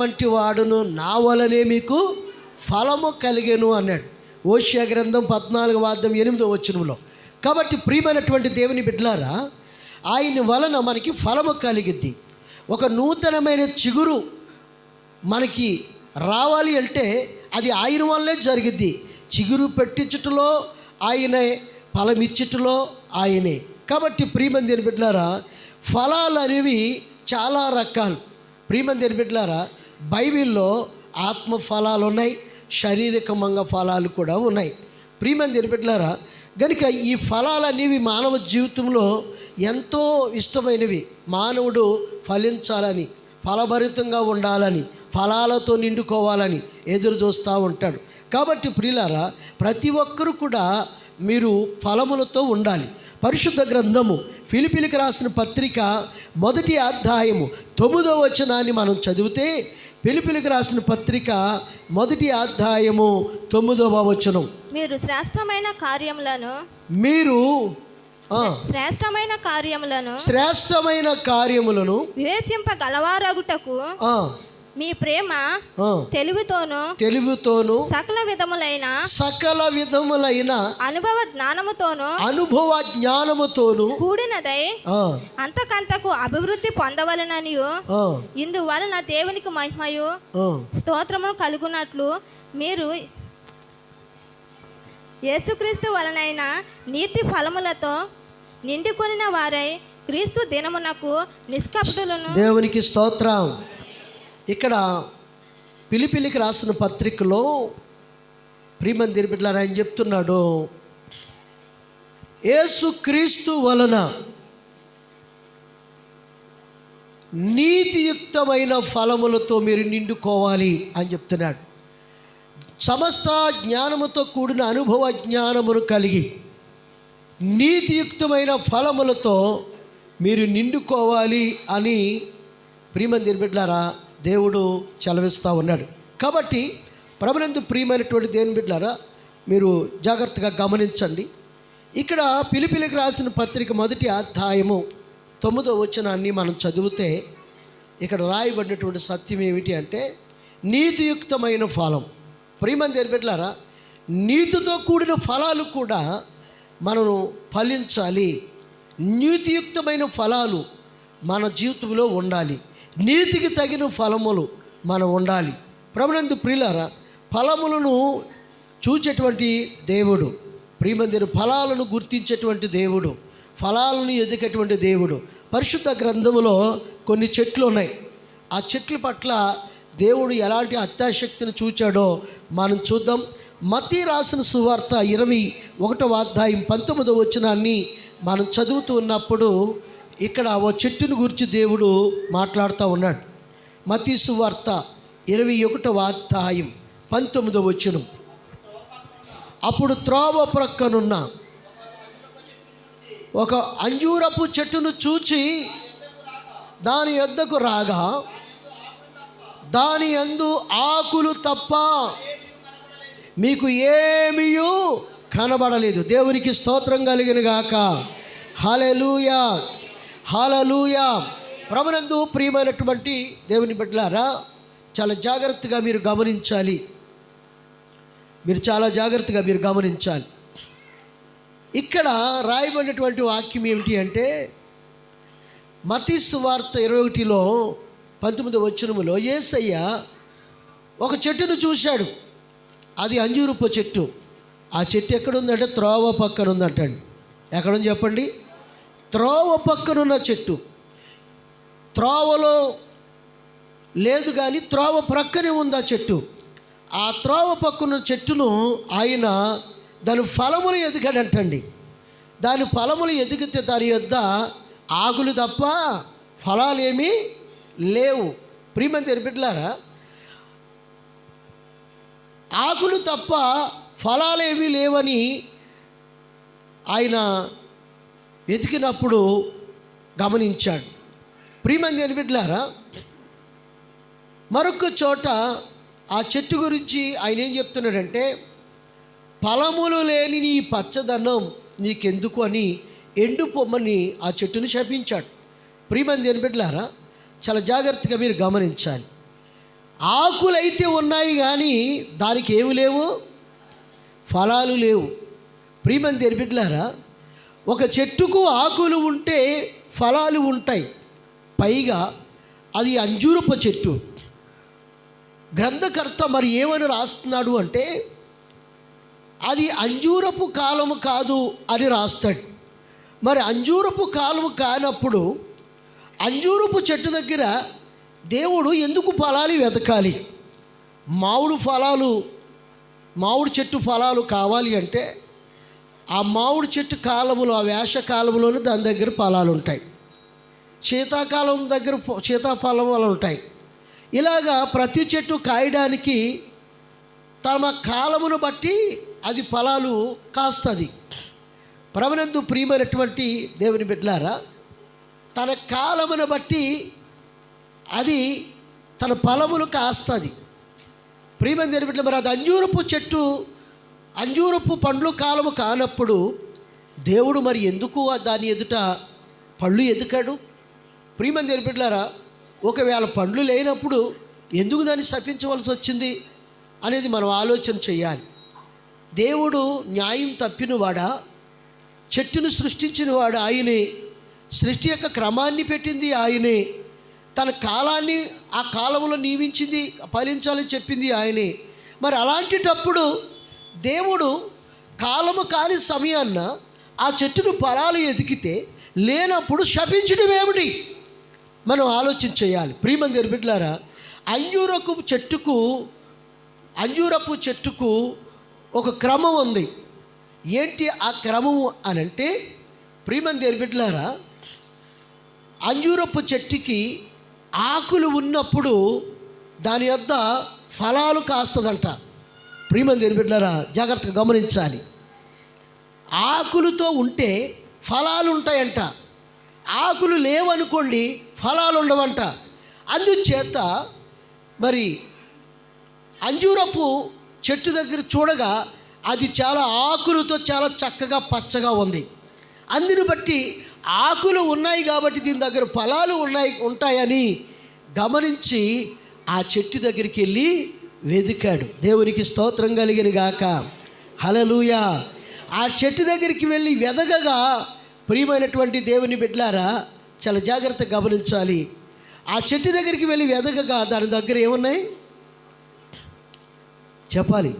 వంటి వాడును నా వలనే మీకు ఫలము కలిగెను అన్నాడు. ఓషియా గ్రంథం 14:8 కాబట్టి ప్రియమైనటువంటి దేవుని బిడ్డలారా, ఆయన వలన మనకి ఫలము కలిగిద్ది. ఒక నూతనమైన చిగురు మనకి రావాలి అంటే అది ఆయన వల్లే జరిగిద్ది. చిగురు పెట్టించుటలో ఆయనే, ఫలమిచ్చుటలో ఆయనే. కాబట్టి ప్రియమైన దేవుని బిడ్డలారా, ఫలాలు అనేవి చాలా రకాలు. ప్రియమైన దేవుని బిడ్డలారా, బైబిల్లో ఆత్మ ఫలాలు ఉన్నాయి, శారీరకంగా ఫలాలు కూడా ఉన్నాయి. ప్రియమైన దేవుని బిడ్డలారా, కనుక ఈ ఫలాలు అనేవి మానవ జీవితంలో ఎంతో ఇష్టమైనవి. మానవుడు ఫలించాలని, ఫలభరితంగా ఉండాలని, ఫలాలతో నిండుకోవాలని ఎదురు చూస్తూ ఉంటాడు. కాబట్టి ప్రియులారా, ప్రతి ఒక్కరూ కూడా మీరు ఫలములతో ఉండాలి. పరిశుద్ధ గ్రంథము ఫిలిప్పీలకు రాసిన పత్రిక 1వ అధ్యాయము 9వ వచనాన్ని మనం చదివితే, ఫిలిప్పీలకు రాసిన పత్రిక 1వ అధ్యాయము 9వ వచనం, మీరు శ్రేష్టమైన కార్యములను వివేచింపగలవారగుటకు మీ ప్రేమ తెలివితోను సకల విధములైన అనుభవ జ్ఞానముతోను కూడినదై అంతకంతకు అభివృద్ధి పొందవలననియు, ఇందువలన దేవునికి మహిమయు స్తోత్రమును కలుగునట్లు మీరు యేసుక్రీస్తు వలనైన నీతి ఫలములతో నిండుకొనిన వారై క్రీస్తు దినమునకు నిష్కపటులను. దేవునికి స్తోత్రం. ఇక్కడ ఫిలిప్పీలకు రాసిన పత్రికలో ప్రియమైన దేవుని బిడ్డలారా, ఆయన చెప్తున్నాడు, యేసుక్రీస్తు వలన నీతియుక్తమైన ఫలములతో మీరు నిండుకోవాలి అని చెప్తున్నాడు. సమస్త జ్ఞానముతో కూడిన అనుభవ జ్ఞానమును కలిగి నీతియుక్తమైన ఫలములతో మీరు నిండుకోవాలి అని ప్రియమైన దేవుని బిడ్డలారా దేవుడు చలవిస్తూ ఉన్నాడు. కాబట్టి ప్రభునందు ప్రియమైనటువంటి దేవుని బిడ్డలారా, మీరు జాగ్రత్తగా గమనించండి. ఇక్కడ ఫిలిప్పీలకు రాసిన పత్రిక 1వ అధ్యాయము 9వ వచనాన్ని మనం చదివితే ఇక్కడ రాయబడినటువంటి సత్యం ఏమిటి అంటే, నీతియుక్తమైన ఫలం. ప్రియమైన దేవుని బిడ్డలారా, నీతితో కూడిన ఫలాలు కూడా మనం ఫలించాలి. నీతియుక్తమైన ఫలాలు మన జీవితంలో ఉండాలి. నీతికి తగిన ఫలములు మనం ఉండాలి. ప్రభునందు ప్రియులారా, ఫలములను చూచేటువంటి దేవుడు, ప్రియమందిర ఫలాలను గుర్తించేటువంటి దేవుడు, ఫలాలను ఎదిగేటువంటి దేవుడు. పరిశుద్ధ గ్రంథములో కొన్ని చెట్లు ఉన్నాయి. ఆ చెట్ల పట్ల దేవుడు ఎలాంటి అత్యాశక్తిని చూచాడో మనం చూద్దాం. మత్తయి రాసిన సువార్త 21వ అధ్యాయం 19వ వచనాన్ని మనం చదువుతూ ఉన్నప్పుడు ఇక్కడ ఓ చెట్టును గురించి దేవుడు మాట్లాడుతూ ఉన్నాడు. మత్తయి సువార్త 21వ అధ్యాయం 19వ వచనం, అప్పుడు త్రోవ ప్రక్కనున్న ఒక అంజూరపు చెట్టును చూచి దాని యొద్దకు రాగా దాని యందు ఆకులు తప్ప మీకు ఏమీయూ కనబడలేదు. దేవునికి స్తోత్రం కలిగిన గాక. హల్లెలూయా, హల్లెలూయా. ప్రభునందు ప్రియమైనటువంటి దేవుని బిడ్డలారా, చాలా జాగ్రత్తగా మీరు గమనించాలి. చాలా జాగ్రత్తగా గమనించాలి. ఇక్కడ రాయబడినటువంటి వాక్యం ఏమిటి అంటే, మత్తయి సువార్త 21లో 19వ వచనములో యేసయ్య ఒక చెట్టును చూశాడు. అది అంజూరపు చెట్టు. ఆ చెట్టు ఎక్కడుందంటే త్రోవ పక్కన ఉందంటండి. ఎక్కడుంది చెప్పండి? త్రోవ పక్కనున్న చెట్టు. త్రోవలో లేదు కానీ త్రోవ ప్రక్కనే ఉంది ఆ చెట్టు. ఆ త్రోవ పక్కన చెట్టును ఆయన దాని ఫలములు ఎదిగాడంటండి. దాని ఫలములు ఎదిగితే దాని యొద్ద ఆకులు తప్ప ఫలాలేమీ లేవు. ప్రియమైన దేవుని బిడ్డలారా, ఆకులు తప్ప ఫలాలేమీ లేవని ఆయన వెతికినప్పుడు గమనించాడు. ప్రియమైన దేవుని బిడ్డలారా, మరొక చోట ఆ చెట్టు గురించి ఆయన ఏం చెప్తున్నాడంటే, ఫలములు లేని నీ పచ్చదనం నీకెందుకు అని ఎండు పొమ్మని ఆ చెట్టును శపించాడు. ప్రియమైన దేవుని బిడ్డలారా, చాలా జాగ్రత్తగా మీరు గమనించాలి. ఆకులైతే ఉన్నాయి కానీ దానికి ఏమి లేవు, ఫలాలు లేవు. ప్రియమైన దేవుని బిడ్డలారా, ఒక చెట్టుకు ఆకులు ఉంటే ఫలాలు ఉంటాయి. పైగా అది అంజూరపు చెట్టు. గ్రంథకర్త మరి ఏమని రాస్తున్నాడు అంటే, అది అంజూరపు కాలము కాదు అని రాస్తాడు. మరి అంజూరపు కాలము కానప్పుడు అంజూరపు చెట్టు దగ్గర దేవుడు ఎందుకు ఫలాలు వెతకాలి? మామిడి చెట్టు ఫలాలు కావాలి అంటే ఆ మామిడి చెట్టు కాలములో, ఆ వేసవకాలంలోనే దాని దగ్గర ఫలాలు ఉంటాయి. శీతాకాలం దగ్గర సీతాఫలాలు ఉంటాయి. ఇలాగా ప్రతి చెట్టు కాయడానికి తమ కాలమును బట్టి అది ఫలాలు కాస్తుంది. ప్రభునందు ప్రియమైనటువంటి దేవుని బిడ్డలారా, తన కాలమును బట్టి అది తన ఫలములు కాస్తుంది. ప్రియమైన దేవుని బిడ్డలారా, మరి అది అంజూరపు చెట్టు, అంజూరపు పండ్లు కాలము కానప్పుడు దేవుడు మరి ఎందుకు దాని ఎదుట పళ్ళు ఎదుకాడు? ప్రియమైన దేవుని బిడ్డలారా, ఒకవేళ పండ్లు లేనప్పుడు ఎందుకు దాన్ని శపించవలసి వచ్చింది అనేది మనం ఆలోచన చేయాలి. దేవుడు న్యాయం తప్పినవాడా? చెట్టును సృష్టించినవాడు ఆయనే. సృష్టి యొక్క క్రమాన్ని పెట్టింది ఆయనే. తన కాలాన్ని ఆ కాలంలో నియమించింది, ఫలించాలని చెప్పింది ఆయనే. మరి అలాంటిటప్పుడు దేవుడు కాలము కాని సమయాన్న ఆ చెట్టును ఫలాలు ఎతికితే లేనప్పుడు శపించడం ఏమిటి? మనం ఆలోచన చేయాలి. ప్రియమైన దేవుని బిడ్డలారా, అంజూరపు చెట్టుకు ఒక క్రమం ఉంది. ఏంటి ఆ క్రమము అనంటే, ప్రియమైన దేవుని బిడ్డలారా, అంజూరపు చెట్టుకి ఆకులు ఉన్నప్పుడు దాని యొద్ద ఫలాలు కాస్తుందంట. ప్రియమైన దేవుని బిడ్డలారా, జాగ్రత్తగా గమనించాలి. ఆకులతో ఉంటే ఫలాలు ఉంటాయంట. ఆకులు లేవనుకోండి, ఫలాలు ఉండవంట. అందుచేత మరి అంజూరపు చెట్టు దగ్గర చూడగా అది చాలా ఆకులతో చాలా చక్కగా పచ్చగా ఉంది. అందుని బట్టి ఆకులు ఉన్నాయి కాబట్టి దీని దగ్గర ఫలాలు ఉంటాయని గమనించి ఆ చెట్టు దగ్గరికి వెళ్ళి వెదికాడు. దేవునికి స్తోత్రం కలిగిన గాక, హల్లెలూయా. ఆ చెట్టు దగ్గరికి వెళ్ళి వెదగగా, ప్రియమైనటువంటి దేవుని బిడ్డలారా, చాలా జాగ్రత్తగా గమనించాలి. ఆ చెట్టు దగ్గరికి వెళ్ళి వెదగగా దాని దగ్గర ఏమున్నాయి చెప్పాలి?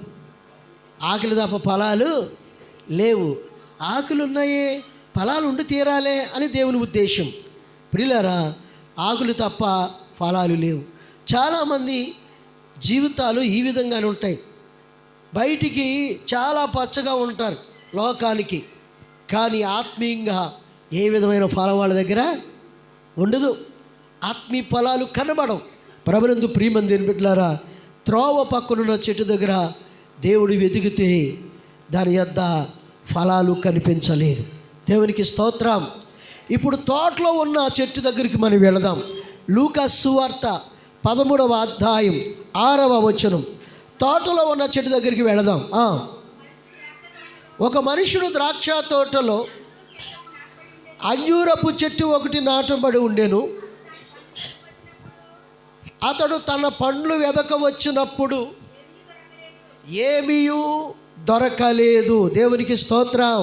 ఆకులు తప్ప ఫలాలు లేవు. ఆకులు ఉన్నాయే, ఫలాలు ఉండి తీరాలే అని దేవుని ఉద్దేశం. ప్రియులారా, ఆకులు తప్ప ఫలాలు లేవు. చాలామంది జీవితాలు ఈ విధంగానే ఉంటాయి. బయటికి చాలా పచ్చగా ఉంటారు లోకానికి, కానీ ఆత్మీయంగా ఏ విధమైన ఫలం వాళ్ళ దగ్గర ఉండదు. ఆత్మీయ ఫలాలు కనబడవు. ప్రభునందు ప్రియమైన దేవుని బిడ్డలారా, త్రోవ పక్కనున్న చెట్టు దగ్గర దేవుడు వెతికితే దాని యొద్ద ఫలాలు కనిపించలేదు. దేవునికి స్తోత్రం. ఇప్పుడు తోటలో ఉన్న చెట్టు దగ్గరికి మనం వెళదాం. లూకా సువార్త 13వ అధ్యాయం 6వ వచనం. తోటలో ఉన్న చెట్టు దగ్గరికి వెళదాం. ఒక మనుషుడు ద్రాక్ష తోటలో అంజూరపు చెట్టు ఒకటి నాటబడి ఉండెను. అతడు తన పండ్లు వెదక వచ్చినప్పుడు ఏమీ దొరకలేదు. దేవునికి స్తోత్రం,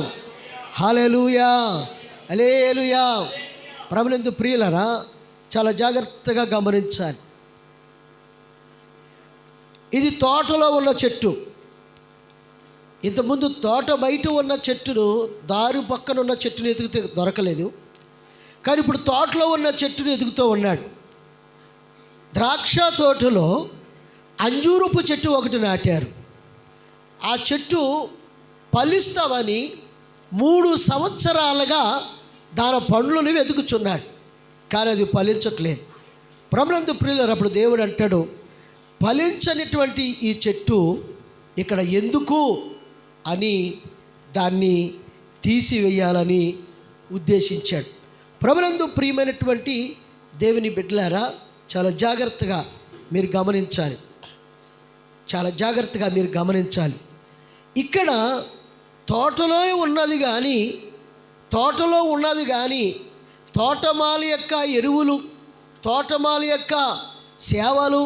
హల్లెలూయా, హల్లెలూయా. ప్రభునందు ప్రియులరా, చాలా జాగ్రత్తగా గమనించాలి. ఇది తోటలో ఉన్న చెట్టు. ఇంతకుముందు తోట బయట ఉన్న చెట్టును, దారి పక్కన ఉన్న చెట్టును ఎదుగుతే దొరకలేదు. కానీ ఇప్పుడు తోటలో ఉన్న చెట్టును ఎదుగుతూ ఉన్నాడు. ద్రాక్ష తోటలో అంజూరపు చెట్టు ఒకటి నాటారు. ఆ చెట్టు ఫలిస్తామని 3 సంవత్సరాలుగా దాని పండ్లను వెతుకుచున్నాడు, కానీ అది ఫలించట్లేదు. ప్రభునందు ప్రియులారా, అప్పుడు దేవుడు అంటాడు, ఫలించనిటువంటి ఈ చెట్టు ఇక్కడ ఎందుకు అని దాన్ని తీసివేయాలని ఉద్దేశించాడు. ప్రభునందు ప్రియమైనటువంటి దేవుని బిడ్డలారా, చాలా జాగ్రత్తగా మీరు గమనించాలి. చాలా జాగ్రత్తగా మీరు గమనించాలి. ఇక్కడ తోటలో ఉన్నది కానీ తోటమాలి యొక్క ఎరువులు, తోటమాలి యొక్క సేవలు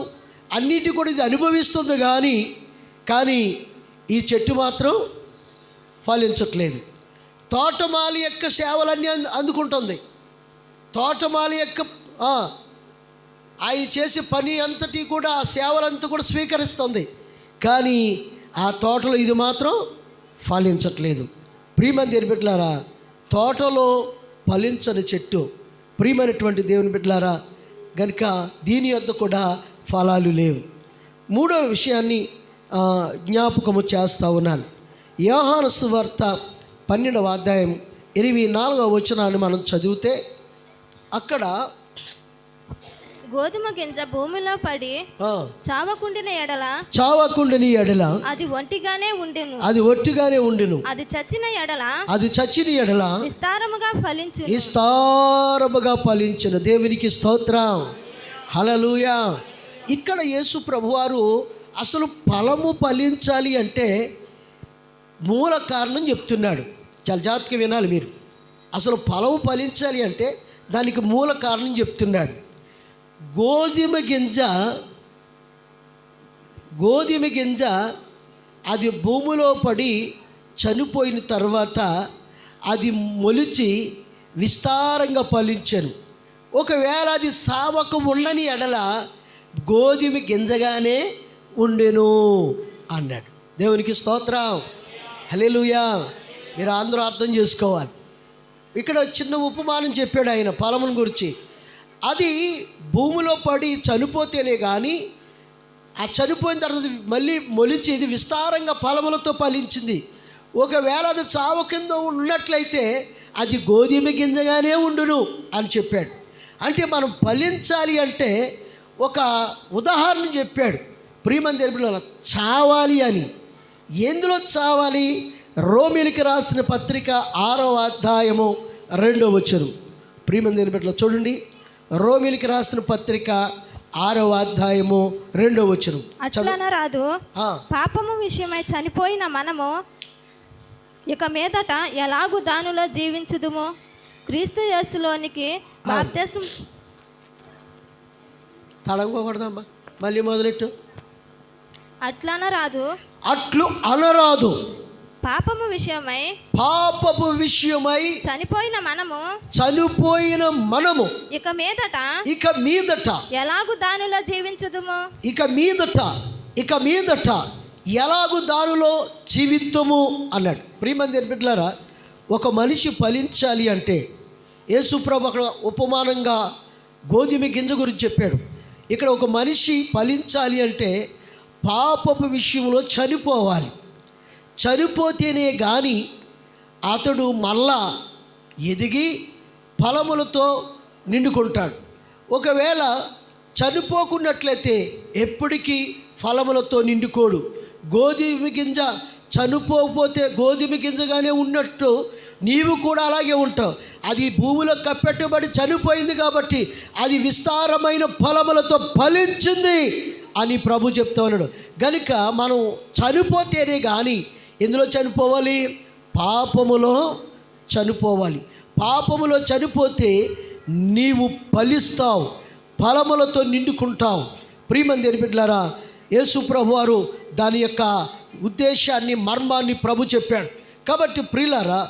అన్నిటి కూడా ఇది అనుభవిస్తుంది కానీ ఈ చెట్టు మాత్రం ఫలించట్లేదు. తోటమాలి యొక్క సేవలన్నీ అందుకుంటుంది. తోటమాలి యొక్క ఆయన చేసే పని అంతటి కూడా ఆ సేవలంతా కూడా స్వీకరిస్తుంది. కానీ ఆ తోటలో ఇది మాత్రం ఫలించట్లేదు. ప్రియమైన దేవుని బిడ్డలారా, తోటలో ఫలించని చెట్టు ప్రియమైనటువంటి దేవుని బిడ్డలారా, కనుక దీని యొద్ద కూడా ఫలాలు లేవు. మూడవ విషయాన్ని జ్ఞాపకము చేస్తూ ఉన్నాను. యోహాను సువార్త 12వ అధ్యాయం 24వ వచనాన్ని మనం చదివితే అక్కడ గోధుమ గింజ భూమిలో పడి చావకుండిన ఎడల అది ఒట్టిగానే ఉండెను. అది చచ్చిన ఎడల విస్తారముగా ఫలించును. దేవునికి స్తోత్రం, హల్లెలూయా. ఇక్కడ యేసు ప్రభువారు అసలు ఫలము ఫలించాలి అంటే మూల కారణం చెప్తున్నాడు. చాలా జాగ్రత్తగా వినాలి మీరు. అసలు ఫలము ఫలించాలి అంటే దానికి మూల కారణం చెప్తున్నాడు. గోధుమ గింజ అది భూమిలో పడి చనిపోయిన తర్వాత అది మొలిచి విస్తారంగా ఫలించాను. ఒకవేళ అది సావక ఉండని ఎడల గోధుమ గింజగానే ఉండెను అన్నాడు. దేవునికి స్తోత్రం, హల్లెలూయా. మీరు అందరూ అర్థం చేసుకోవాలి. ఇక్కడ చిన్న ఉపమానం చెప్పాడు ఆయన ఫలమును గురించి. అది భూమిలో పడి చనిపోతేనే కానీ ఆ చనిపోయిన తర్వాత మళ్ళీ మొలిచి ఇది విస్తారంగా ఫలములతో ఫలించింది. ఒకవేళ అది చావు కింద ఉన్నట్లయితే అది గోధుమ గింజగానే ఉండును అని చెప్పాడు. అంటే మనం ఫలించాలి అంటే ఒక ఉదాహరణ చెప్పాడు. ప్రియమైన దేవుని బిడ్డలారా, చావాలి అని. ఎందులో చావాలి? రోమీయులకు రాసిన పత్రిక 6వ అధ్యాయము 2వ వచనం. ప్రియమైన దేవుని బిడ్డలారా చూడండి, రోమీయులకు రాసిన పత్రిక 6వ అధ్యాయము 2వ వచనం. అట్లనరాదు, పాపము విషయమై చనిపోయిన మనము ఇక మీదట ఎలాగు దానిలో జీవించుదుము? క్రీస్తు యేసులోనికి బాప్తిసం. తడంగకూడదమ్మా, మళ్ళీ మొదలెట్టు. అట్లు అనరాదు, పాపపు విషయమై చనిపోయిన మనము ఇక మీదట ఎలాగు దానిలో జీవించుదుము? ఇక మీదట ఎలాగు దానిలో జీవితము అన్నాడు. ప్రియమైన దేవుని బిడ్డలారా, ఒక మనిషి ఫలించాలి అంటే యేసుప్రభు అక్కడ ఉపమానంగా గోధుమ గింజ గురించి చెప్పాడు. ఇక్కడ ఒక మనిషి ఫలించాలి అంటే పాపపు విషయంలో చనిపోతేనే కానీ అతడు మళ్ళా ఎదిగి ఫలములతో నిండుకుంటాడు. ఒకవేళ చనిపోకున్నట్లయితే ఎప్పటికీ ఫలములతో నిండుకోడు. గోధుమ గింజ చనిపోకపోతే గోధుమ గింజగానే ఉన్నట్టు నీవు కూడా అలాగే ఉంటావు. అది భూమిలో కప్పెట్టబడి చనిపోయింది కాబట్టి అది విస్తారమైన ఫలములతో ఫలించింది అని ప్రభు చెప్తా ఉన్నాడు. కనుక మనం చనిపోతేనే కానీ ఎందులో చనిపోవాలి? పాపములో చనిపోవాలి. పాపములో చనిపోతే నీవు ఫలిస్తావు, ఫలములతో నిండుకుంటావు. ప్రియమైన దేవుని బిడ్డలారా, యేసు ప్రభు వారు దాని యొక్క ఉద్దేశాన్ని, మర్మాన్ని ప్రభు చెప్పాడు. కాబట్టి ప్రియులారా,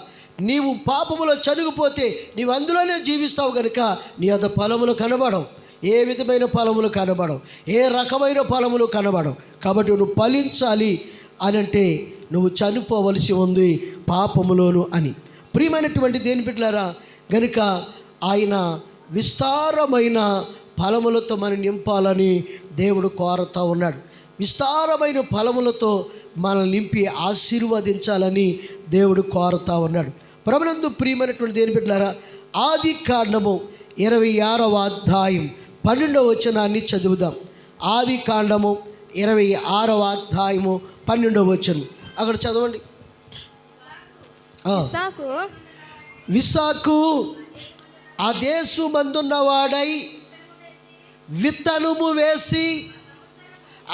నీవు పాపములో చనిపోతే నీవు అందులోనే జీవిస్తావు కనుక నీ యొక్క ఫలములు కనబడవు. ఏ విధమైన ఫలములు కనబడవు, ఏ రకమైన ఫలములు కనబడవు. కాబట్టి నువ్వు ఫలించాలి అని అంటే నువ్వు చనిపోవలసి ఉంది పాపములోను అని. ప్రియమైనటువంటి దేవుని బిడ్డలారా, గనుక ఆయన విస్తారమైన ఫలములతో మనం నింపాలని దేవుడు కోరుతూ ఉన్నాడు. విస్తారమైన ఫలములతో మనల్ని నింపి ఆశీర్వదించాలని దేవుడు కోరుతూ ఉన్నాడు. ప్రభునందు ప్రియమైనటువంటి దేవుని బిడ్డలారా, ఆది కాండము 26వ అధ్యాయం 12వ వచనాన్ని చదువుదాం. ఆది కాండము 26వ అధ్యాయము 12వ వచనం అక్కడ చదవండి. విసాకు ఆ దేశమందున్నవాడై విత్తనము వేసి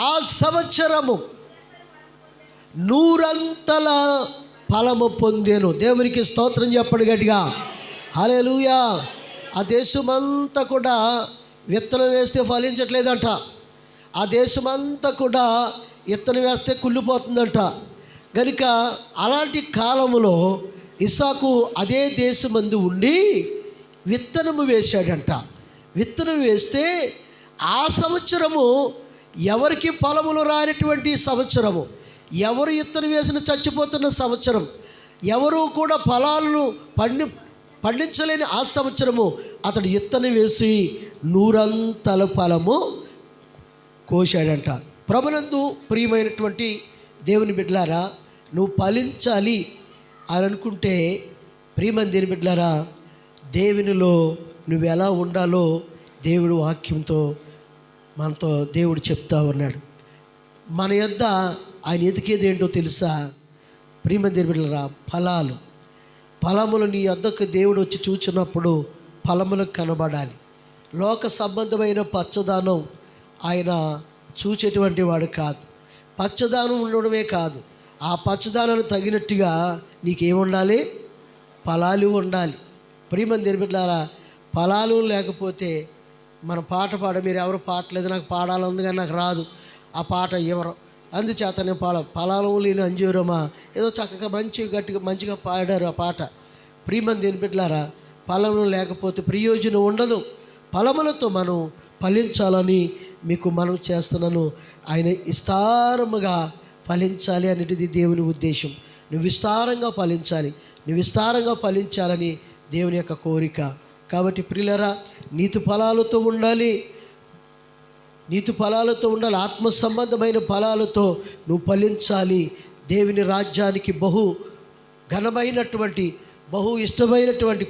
ఆ సంవత్సరము 100 ఫలము పొందెను. దేవునికి స్తోత్రం చెప్పండి గట్టిగా, హల్లెలూయా. ఆ దేశమంతా కూడా విత్తనం వేస్తే ఫలించట్లేదంట. ఆ దేశమంతా కూడా విత్తనం వేస్తే కుళ్ళిపోతుందంట. కనుక అలాంటి కాలంలో ఇస్సాకు అదే దేశమందు ఉండి విత్తనము వేశాడంట. విత్తనం వేస్తే ఆ సంవత్సరము ఎవరికి ఫలములు రానటువంటి సంవత్సరము, ఎవరు విత్తనం వేసిన చచ్చిపోతున్న సంవత్సరం, ఎవరు కూడా ఫలాలను పండించలేని ఆ సంవత్సరము అతడు విత్తనం వేసి 100 ఫలము కోశాడంట. ప్రభునందు ప్రియమైనటువంటి దేవుని బిడ్డలారా, నువ్వు ఫలించాలి అని అనుకుంటే ప్రియమైన దేవుని బిడ్డలారా, దేవునిలో నువ్వు ఎలా ఉండాలో దేవుడు వాక్యంతో మనతో దేవుడు చెప్తా ఉన్నాడు. మన యొద్ద ఆయన ఎతికేది ఏంటో తెలుసా? ప్రియమైన దేవుని బిడ్డలారా, ఫలములు నీ యొద్దకు దేవుడు వచ్చి చూచినప్పుడు ఫలములకు కనబడాలి. లోక సంబంధమైన పచ్చదనం ఆయన చూచేటువంటి వాడు కాదు. పచ్చదనం ఉండడమే కాదు, ఆ పచ్చదనాన్ని తగినట్టుగా నీకేముండాలి? ఫలాలు ఉండాలి. ప్రియమైన దేవుని బిడ్డలారా, ఫలాలు లేకపోతే మన పాట మీరు ఎవరు పాడలేదు, నాకు పాడాలని కానీ నాకు రాదు, ఆ పాట ఎవరు అందుచేత నేను ఫలాలు లేని అంజూరమా ఏదో చక్కగా మంచిగా పాడారు ఆ పాట. ప్రియమైన దేవుని బిడ్డలారా, ఫలములు లేకపోతే ప్రయోజనం ఉండదు. ఫలములతో మనం ఫలించాలని మీకు మనం చేస్తున్నాను. ఆయన విస్తారముగా ఫలించాలి అనేది దేవుని ఉద్దేశం. నువ్వు విస్తారంగా ఫలించాలి, నువ్వు విస్తారంగా ఫలించాలని దేవుని యొక్క కోరిక. కాబట్టి ప్రియులారా, నీతి ఫలాలతో ఉండాలి, ఆత్మ సంబంధమైన ఫలాలతో నువ్వు ఫలించాలి. దేవుని రాజ్యానికి బహు ఘనమైనటువంటి, బహు ఇష్టమైనటువంటి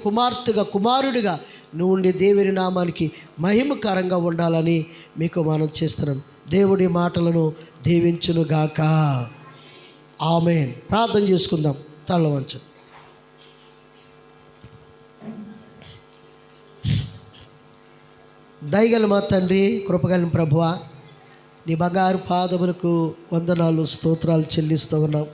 కుమారుడిగా నువ్వు ఉండే దేవుని నామానికి మహిమకరంగా ఉండాలని మీకు మనం చేస్తున్నాం. దేవుడి మాటలను దీవించునుగాక. ఆమేన్. ప్రార్థన చేసుకుందాం. తల వంచు. దయగల మా తండ్రి, కృపగల ప్రభువా, నీ బంగారు పాదములకు వందనాలు, స్తోత్రాలు చెల్లిస్తూ ఉన్నాం.